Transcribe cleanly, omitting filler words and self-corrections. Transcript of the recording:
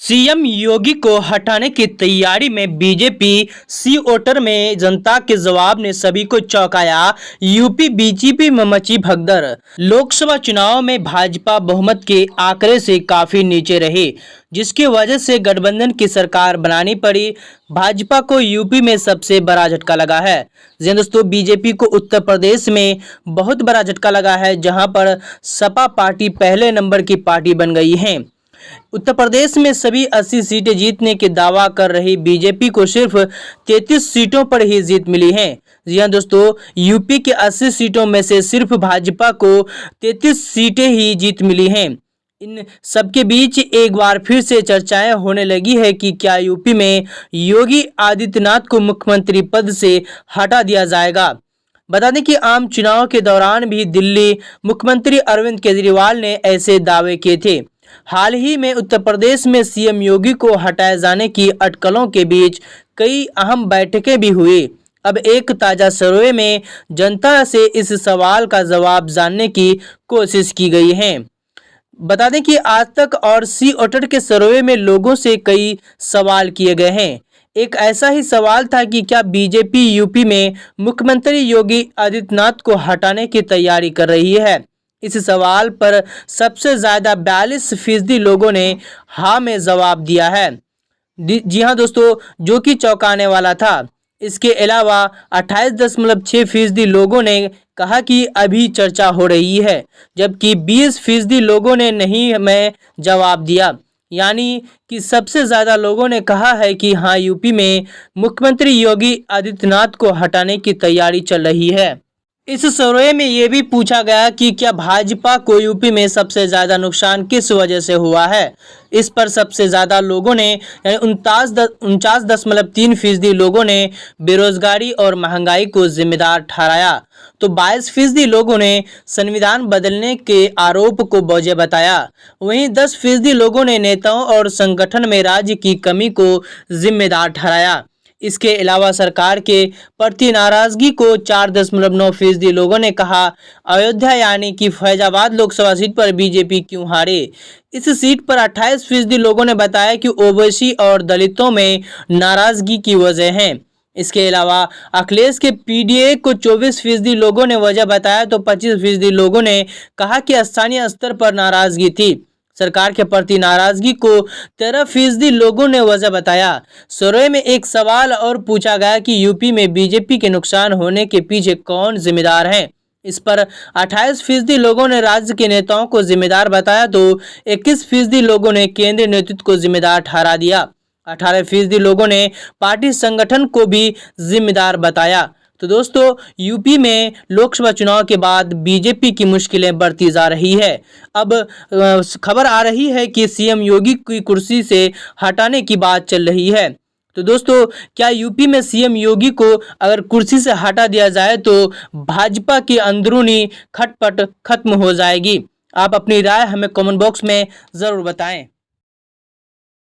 CM योगी को हटाने की तैयारी में बीजेपी सी वोटर में जनता के जवाब ने सभी को चौंकाया। यूपी बीजेपी में मची भगदड़। लोकसभा चुनाव में भाजपा बहुमत के आंकड़े से काफी नीचे रही, जिसकी वजह से गठबंधन की सरकार बनानी पड़ी। भाजपा को यूपी में सबसे बड़ा झटका लगा है। दोस्तों, बीजेपी को उत्तर प्रदेश में बहुत बड़ा झटका लगा है, जहां पर सपा पार्टी पहले नंबर की पार्टी बन गई है। उत्तर प्रदेश में सभी 80 सीटें जीतने के दावा कर रही बीजेपी को सिर्फ 33 सीटों पर ही जीत मिली है। जी हां दोस्तों, यूपी के 80 सीटों में से सिर्फ भाजपा को 33 सीटें ही जीत मिली हैं। इन सबके बीच एक बार फिर से चर्चाएं होने लगी है कि क्या यूपी में योगी आदित्यनाथ को मुख्यमंत्री पद से हटा दिया जाएगा। बता दें कि आम चुनाव के दौरान भी दिल्ली मुख्यमंत्री अरविंद केजरीवाल ने ऐसे दावे किए थे। हाल ही में उत्तर प्रदेश में सीएम योगी को हटाए जाने की अटकलों के बीच कई अहम बैठकें भी हुई। अब एक ताजा सर्वे में जनता से इस सवाल का जवाब जानने की कोशिश की गई है। बता दें कि आज तक और सी वोटर के सर्वे में लोगों से कई सवाल किए गए हैं। एक ऐसा ही सवाल था कि क्या बीजेपी यूपी में मुख्यमंत्री योगी आदित्यनाथ को हटाने की तैयारी कर रही है। इस सवाल पर सबसे ज्यादा 42% लोगों ने हाँ में जवाब दिया है। जी हाँ दोस्तों, जो कि चौंकाने वाला था। इसके अलावा 28.6% लोगों ने कहा कि अभी चर्चा हो रही है, जबकि 20% लोगों ने नहीं में जवाब दिया। यानी कि सबसे ज्यादा लोगों ने कहा है कि हाँ, यूपी में मुख्यमंत्री योगी आदित्यनाथ को हटाने की तैयारी चल रही है। इस सर्वे में ये भी पूछा गया कि क्या भाजपा को यूपी में सबसे ज्यादा नुकसान किस वजह से हुआ है। इस पर सबसे ज्यादा लोगों ने 49.3% लोगों ने बेरोजगारी और महंगाई को जिम्मेदार ठहराया, तो 22% लोगों ने संविधान बदलने के आरोप को वजह बताया। वहीं 10% लोगों ने नेताओं और संगठन में राज्य की कमी को जिम्मेदार ठहराया। इसके अलावा सरकार के प्रति नाराजगी को 4.9% लोगों ने कहा। अयोध्या यानी कि फैजाबाद लोकसभा सीट पर बीजेपी क्यों हारे। इस सीट पर 28% लोगों ने बताया कि ओबीसी और दलितों में नाराजगी की वजह है। इसके अलावा अखिलेश के पीडीए को 24% लोगों ने वजह बताया, तो 25% लोगों ने कहा कि स्थानीय स्तर पर नाराजगी थी। सरकार के प्रति नाराजगी को 13% लोगों ने वजह बताया। सर्वे में एक सवाल और पूछा गया कि यूपी में बीजेपी के नुकसान होने के पीछे कौन जिम्मेदार है। इस पर 28% लोगों ने राज्य के नेताओं को जिम्मेदार बताया, तो 21% लोगों ने केंद्रीय नेतृत्व को जिम्मेदार ठहरा दिया। 18% लोगों ने पार्टी संगठन को भी जिम्मेदार बताया। तो दोस्तों, यूपी में लोकसभा चुनाव के बाद बीजेपी की मुश्किलें बढ़ती जा रही है। अब खबर आ रही है कि सीएम योगी की कुर्सी से हटाने की बात चल रही है। तो दोस्तों, क्या यूपी में सीएम योगी को अगर कुर्सी से हटा दिया जाए तो भाजपा की अंदरूनी खटपट खत्म हो जाएगी। आप अपनी राय हमें कमेंट बॉक्स में ज़रूर बताएं।